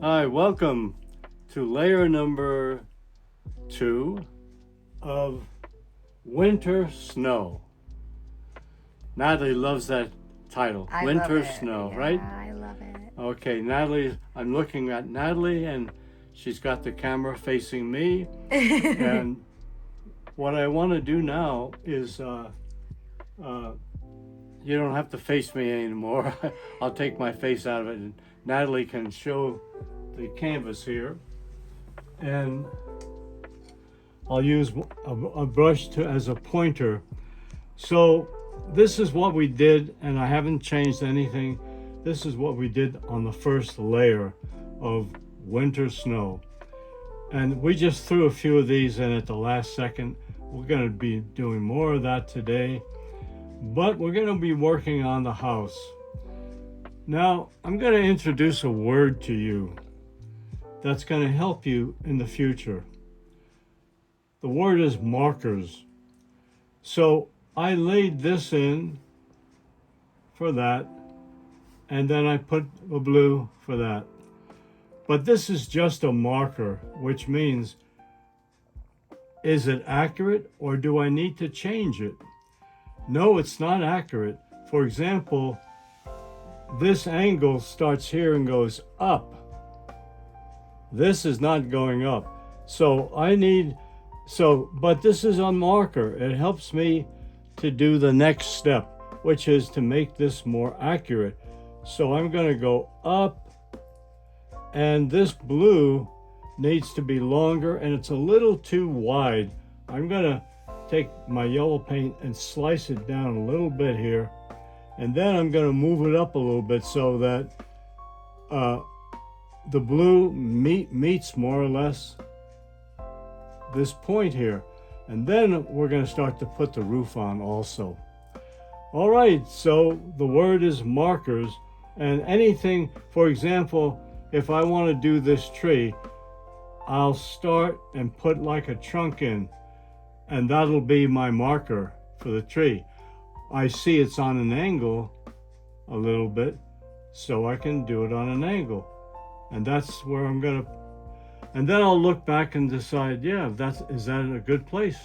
Hi, welcome to layer number 2 of Winter Snow. Natalie loves that title, I love Winter it. Snow, right? Yeah, I love it. Okay, Natalie, I'm looking at Natalie and she's got the camera facing me. And what I want to do now is uh, you don't have to face me anymore. I'll take my face out of it and Natalie can show the canvas here. And I'll use a brush as a pointer. So this is what we did, and I haven't changed anything. This is what we did on the first layer of Winter Snow. And we just threw a few of these in at the last second. We're going to be doing more of that today, but we're going to be working on the house. Now, I'm going to introduce a word to you that's going to help you in the future. The word is markers. So I laid this in for that, and then I put a blue for that. But this is just a marker, which means, is it accurate or do I need to change it? No, it's not accurate. For example, this angle starts here and goes up. This is not going up. But this is a marker. It helps me to do the next step, which is to make this more accurate. So I'm going to go up, and this blue needs to be longer, and it's a little too wide. I'm going to take my yellow paint and slice it down a little bit here, and then I'm going to move it up a little bit so that the blue meets more or less this point here. And then we're going to start to put the roof on also. All right, so the word is markers, and anything, for example, if I want to do this tree, I'll start and put like a trunk in, and that'll be my marker for the tree. I see it's on an angle a little bit, so I can do it on an angle. And that's where I'm going to, and then I'll look back and decide, yeah, is that a good place?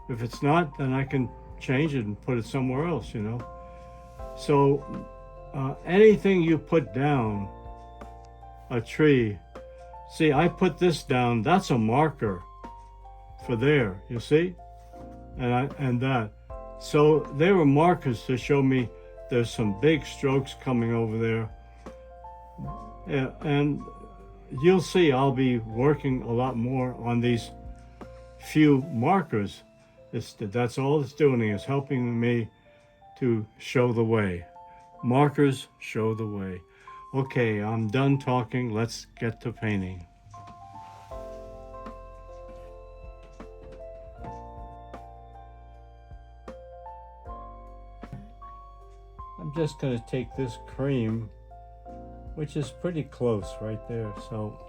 If it's not, then I can change it and put it somewhere else, you know. So anything you put down, a tree, see, I put this down, that's a marker for there, you see? And that. So they were markers to show me there's some big strokes coming over there. Yeah, and you'll see I'll be working a lot more on these few markers. That's all it's doing, is helping me to show the way. Markers show the way. Okay, I'm done talking. Let's get to painting. I'm just going to take this cream, which is pretty close right there. So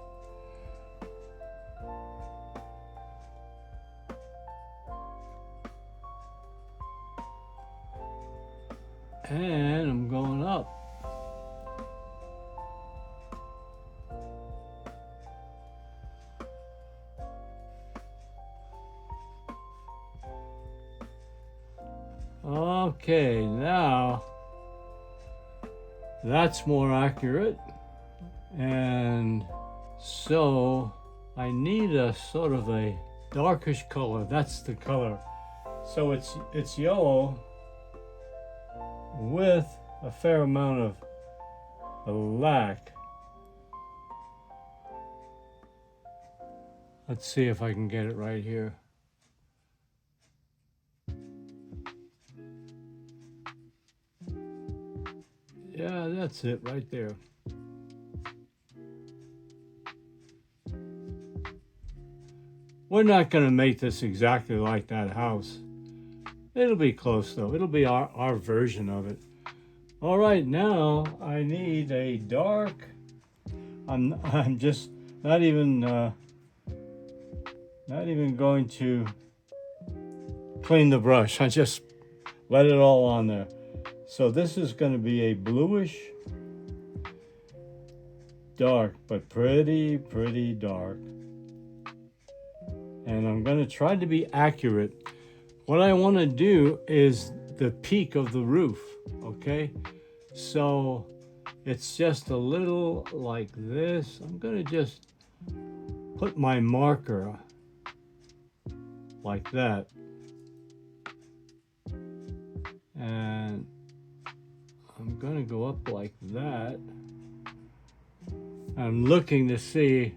and I'm going up. Okay, now that's more accurate. And so I need a sort of a darkish color. That's the color. So it's yellow with a fair amount of black. Let's see if I can get it right here. Yeah, that's it right there. We're not going to make this exactly like that house. It'll be close though. It'll be our version of it. All right, now I need a dark. I'm just not even going to clean the brush. I just let it all on there. So this is going to be a bluish dark, but pretty dark. And I'm going to try to be accurate. What I want to do is the peak of the roof, okay? So it's just a little like this. I'm going to just put my marker like that. And I'm going to go up like that. I'm looking to see.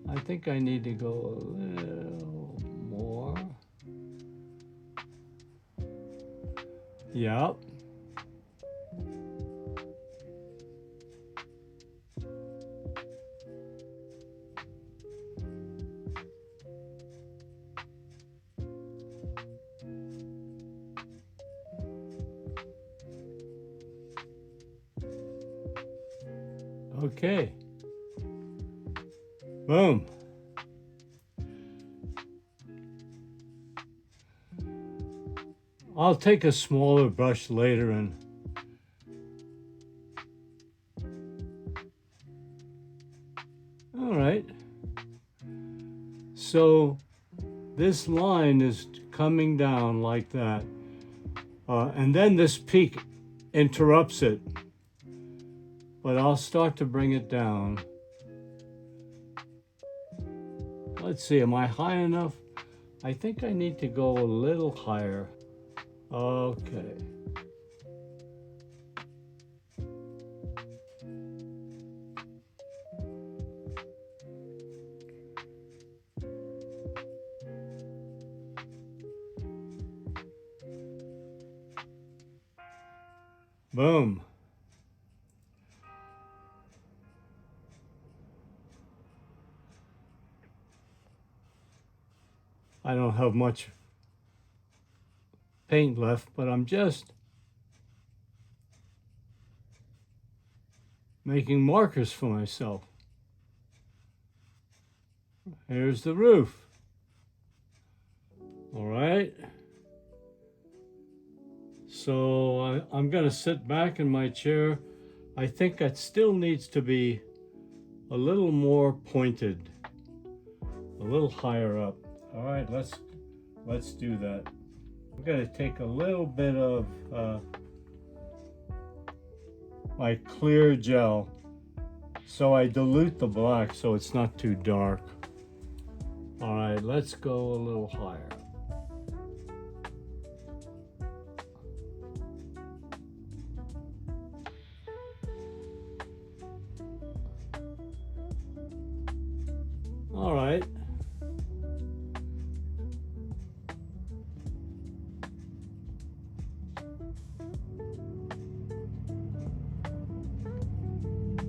I think I need to go a little more. Yep. Okay. Boom. I'll take a smaller brush later and all right. So this line is coming down like that. And then this peak interrupts it. But I'll start to bring it down. Let's see, am I high enough? I think I need to go a little higher. Okay. Boom. I don't have much paint left, but I'm just making markers for myself. Here's the roof. All right. So I'm going to sit back in my chair. I think that still needs to be a little more pointed, a little higher up. All right, let's do that. I'm going to take a little bit of my clear gel, so I dilute the black so it's not too dark. All right, let's go a little higher. All right.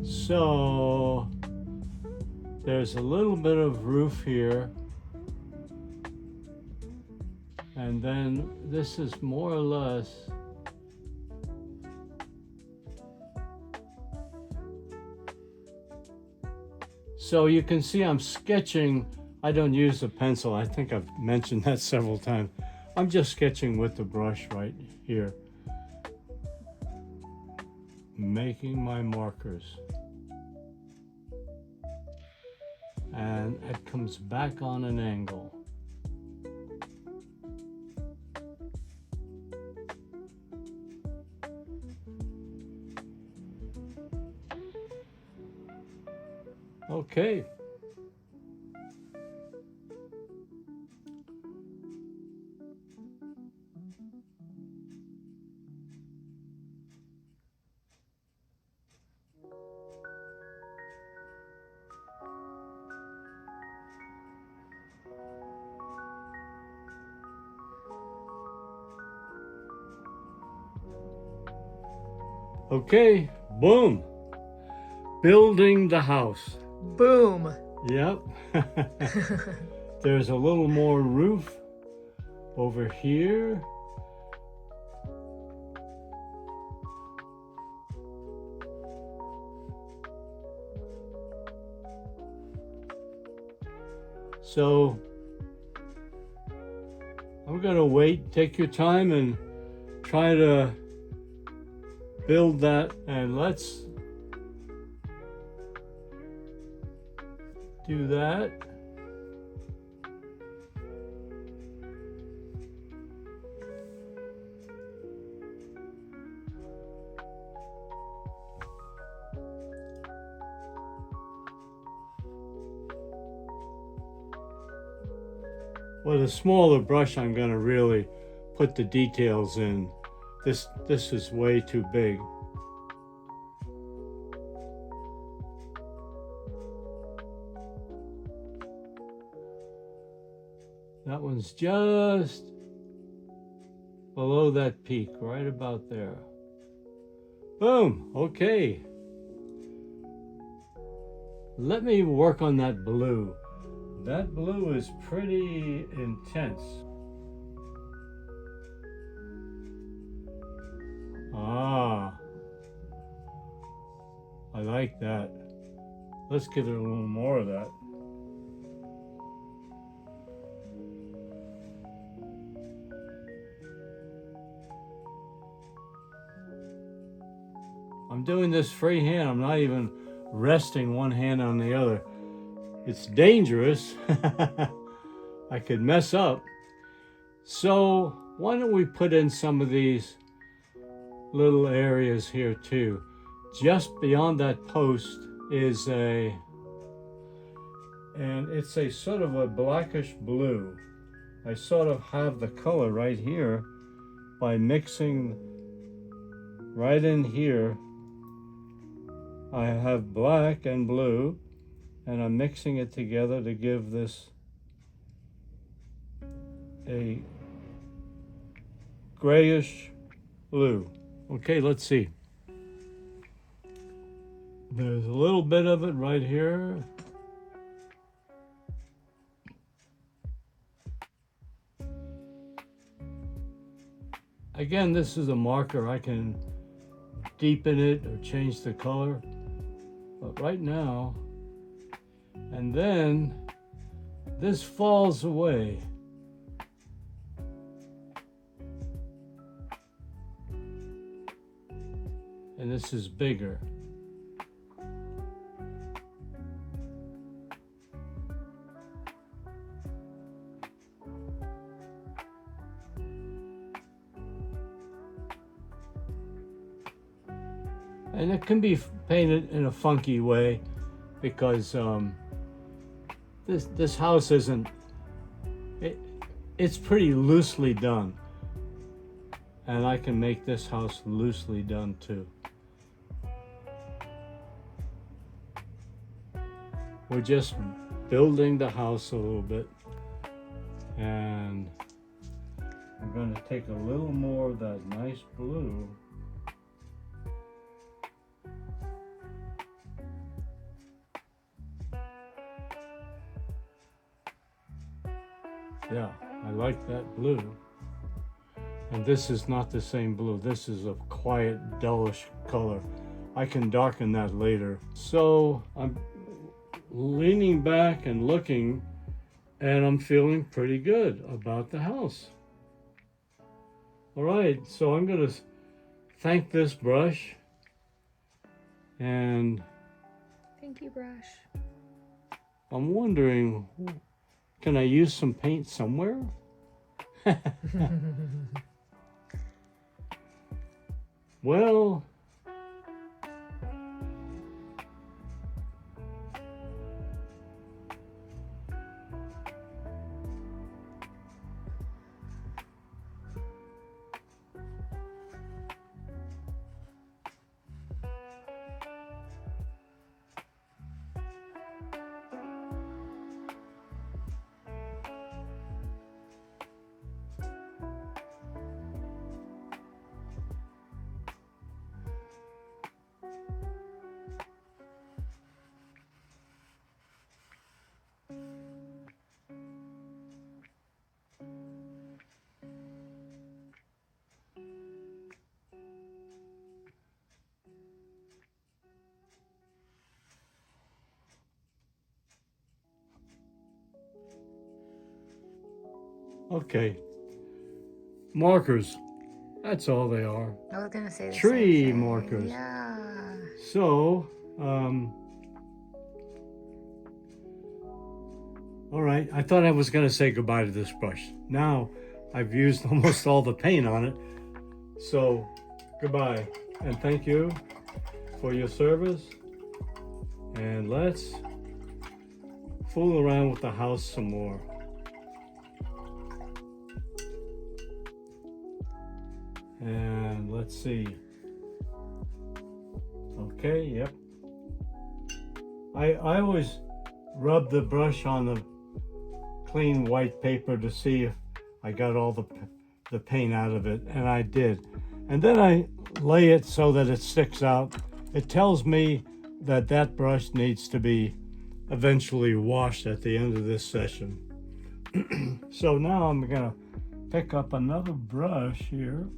So there's a little bit of roof here, and then this is more or less so you can see I'm sketching. I don't use a pencil. I think I've mentioned that several times. I'm just sketching with the brush right here, making my markers. And it comes back on an angle. Okay. Okay, boom. Building the house. Boom. Yep. There's a little more roof over here. So I'm gonna wait, take your time and try to build that, and let's do that. With a smaller brush, I'm going to really put the details in. This is way too big. That one's just below that peak, right about there. Boom, okay. Let me work on that blue. That blue is pretty intense. Ah, I like that. Let's give it a little more of that. I'm doing this freehand. I'm not even resting one hand on the other. It's dangerous. I could mess up. So why don't we put in some of these little areas here too. Just beyond that post is and it's a sort of a blackish blue. I sort of have the color right here by mixing right in here. I have black and blue, and I'm mixing it together to give this a grayish blue. Okay, let's see. There's a little bit of it right here. Again, this is a marker. I can deepen it or change the color. But right now, and then this falls away. And this is bigger. And it can be painted in a funky way because this house isn't, it's pretty loosely done. And I can make this house loosely done too. We're just building the house a little bit. And I'm going to take a little more of that nice blue. Yeah, I like that blue. And this is not the same blue. This is a quiet, dullish color. I can darken that later. So I'm leaning back and looking, and I'm feeling pretty good about the house. All right, so I'm gonna thank this brush. And thank you, brush. I'm wondering, can I use some paint somewhere? Well, okay. Markers. That's all they are. I was gonna say the Tree same thing. markers. Yeah. So, All right, I thought I was going to say goodbye to this brush. Now I've used almost all the paint on it. So goodbye and thank you for your service. And let's fool around with the house some more. And let's see. Okay, yep. I always rub the brush on the clean white paper to see if I got all the paint out of it, and I did. And then I lay it so that it sticks out. It tells me that that brush needs to be eventually washed at the end of this session. So now I'm gonna pick up another brush here.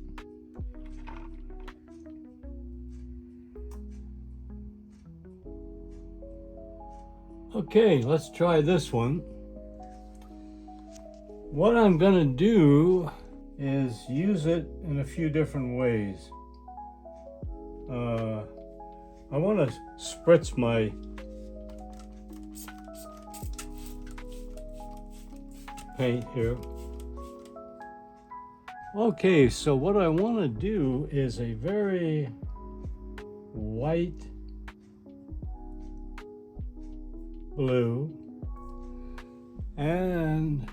Okay, let's try this one. What I'm gonna do is use it in a few different ways. I want to spritz my paint here. Okay, so what I want to do is a very white blue and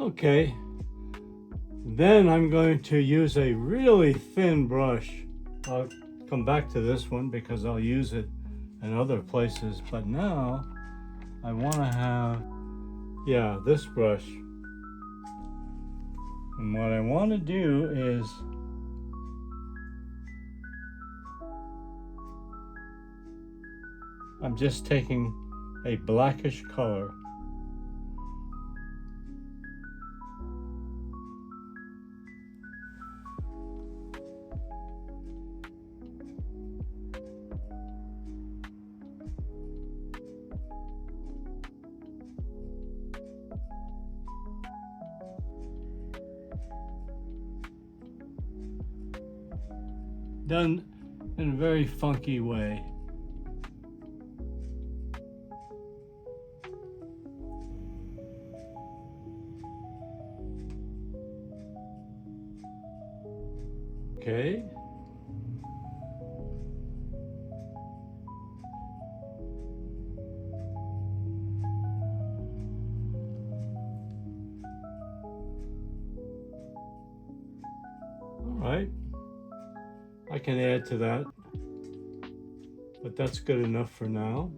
okay. Then I'm going to use a really thin brush. I'll come back to this one because I'll use it in other places. But now I want to have, yeah, this brush. And what I want to do is I'm just taking a blackish color. Done in a very funky way. Okay. All right. I can add to that, but that's good enough for now.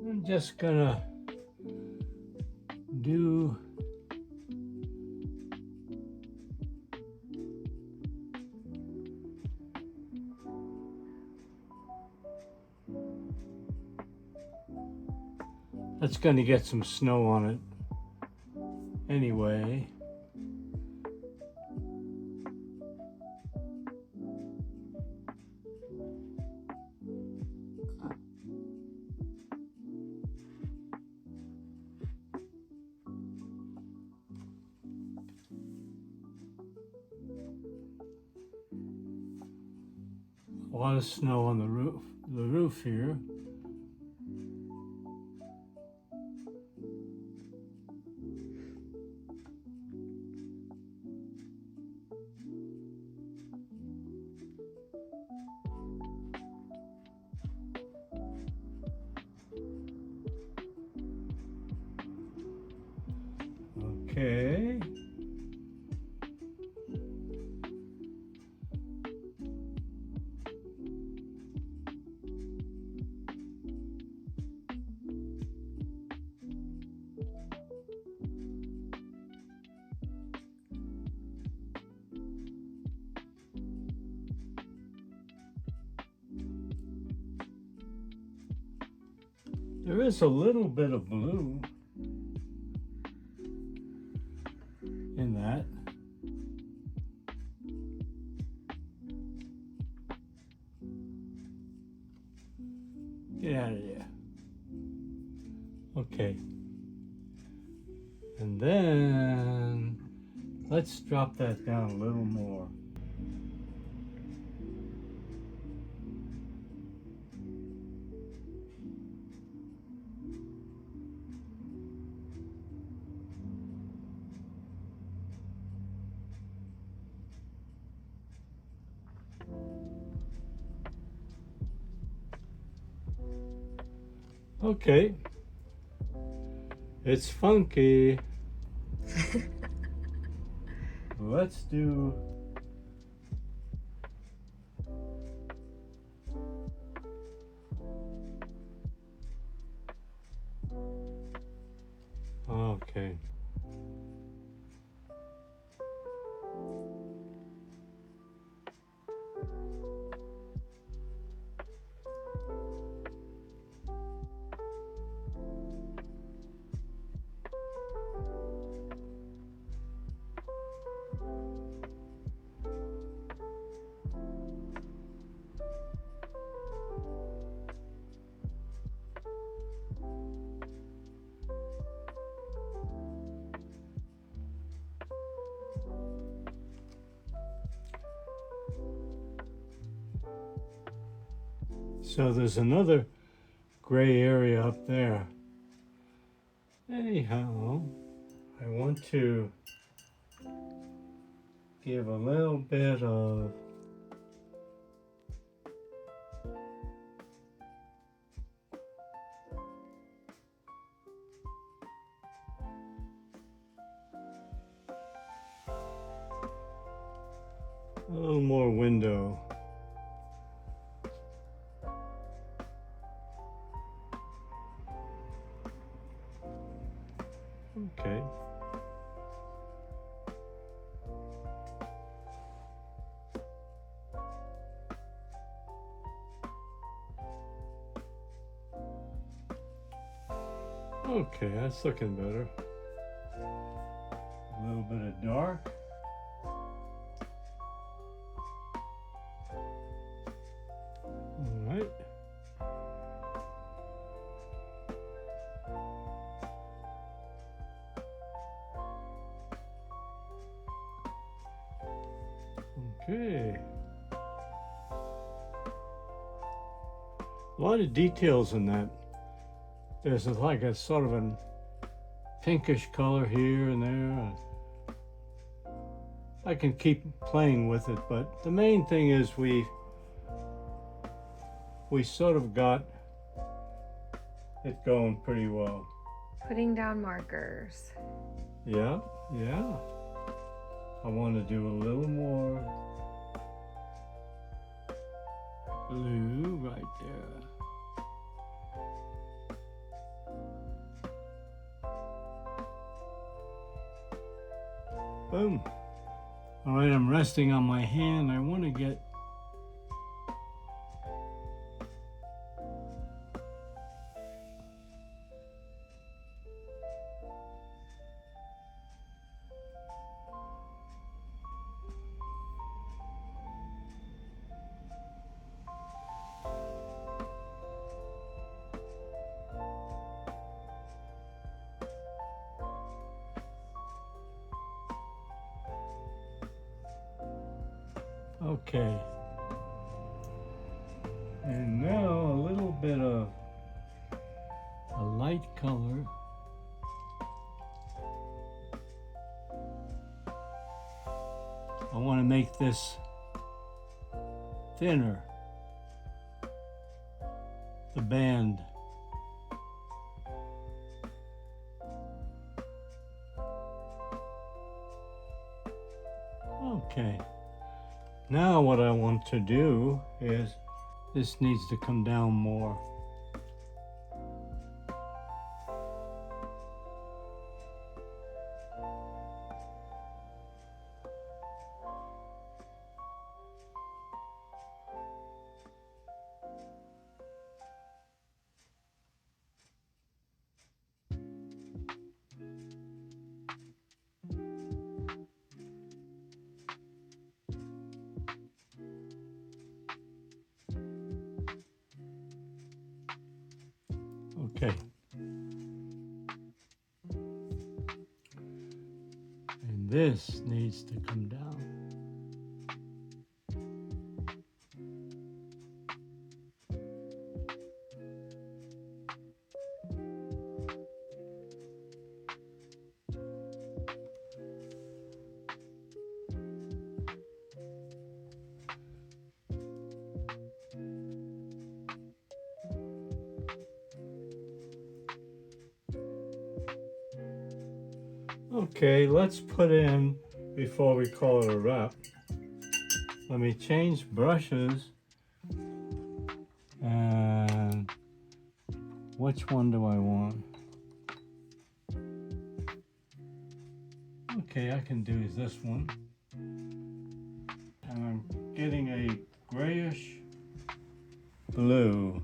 I'm just gonna do that's gonna get some snow on it anyway. a lot of snow on the roof here. Okay. There is a little bit of blue in that. Get out of there. Okay. And then let's drop that down a little more. Okay. It's funky. Let's do okay. So there's another gray area up there. Anyhow, I want to give a little bit of a little more window. Okay. Okay, that's looking better. A little bit of dark. All right. Okay. A lot of details in that. There's like a sort of a pinkish color here and there. I can keep playing with it, but the main thing is we sort of got it going pretty well. Putting down markers. Yeah, yeah. I want to do a little more blue right there. Boom. All right, I'm resting on my hand. I want to get okay. And now a little bit of a light color. I want to make this thinner, the band. Okay, now what I want to do is this needs to come down more. Okay. And this needs to come down. Okay, let's put in, before we call it a wrap, let me change brushes. And which one do I want? Okay, I can do this one. And I'm getting a grayish blue.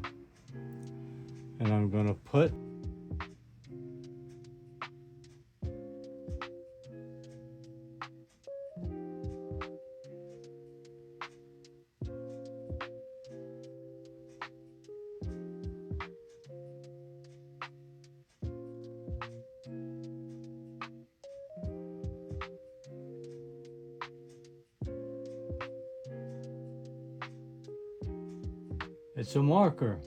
And I'm going to put it's a marker.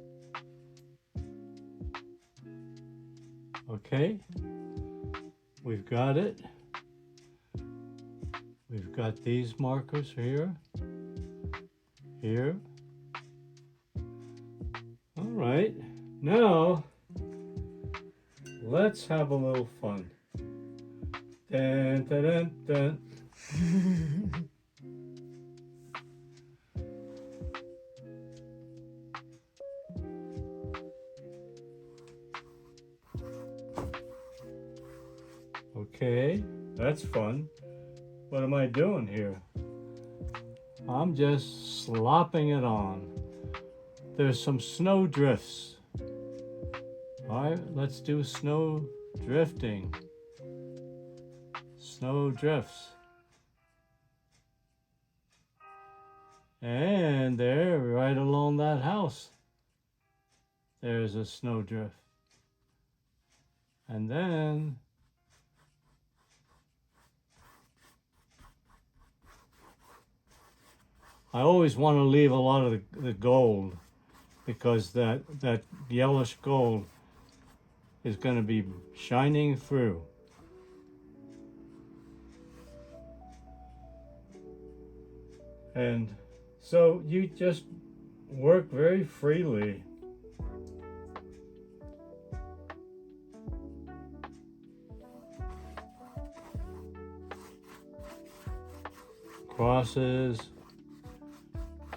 Okay, we've got it. We've got these markers here, here. All right, now let's have a little fun. Dun, dun, dun, dun. Okay, that's fun. What am I doing here? I'm just slopping it on. There's some snow drifts. All right, let's do snow drifting. Snow drifts. And there, right along that house, there's a snow drift. And then I always want to leave a lot of the gold, because that yellowish gold is going to be shining through. And so you just work very freely. Crosses.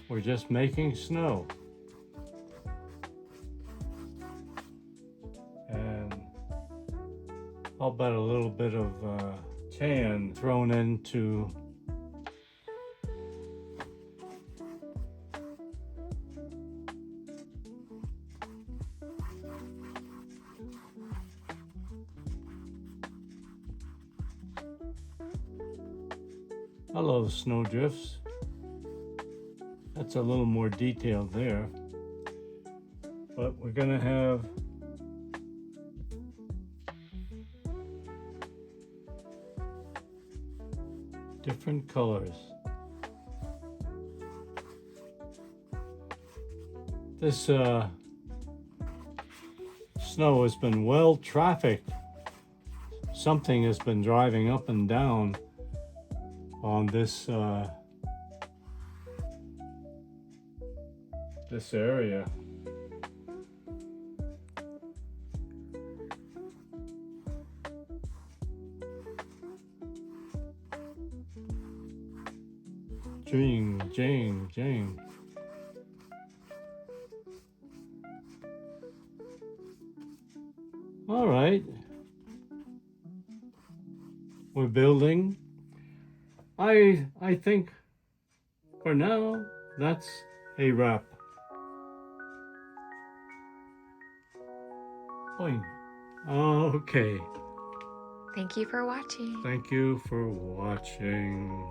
We're just making snow. And I'll bet a little bit of tan thrown into I love snow drifts. That's a little more detailed there. But we're gonna have different colors. This snow has been well trafficked. Something has been driving up and down on this this area. Jing, jing, jing. All right. We're building. I think for now that's a wrap. Boing. Okay. Thank you for watching. Thank you for watching.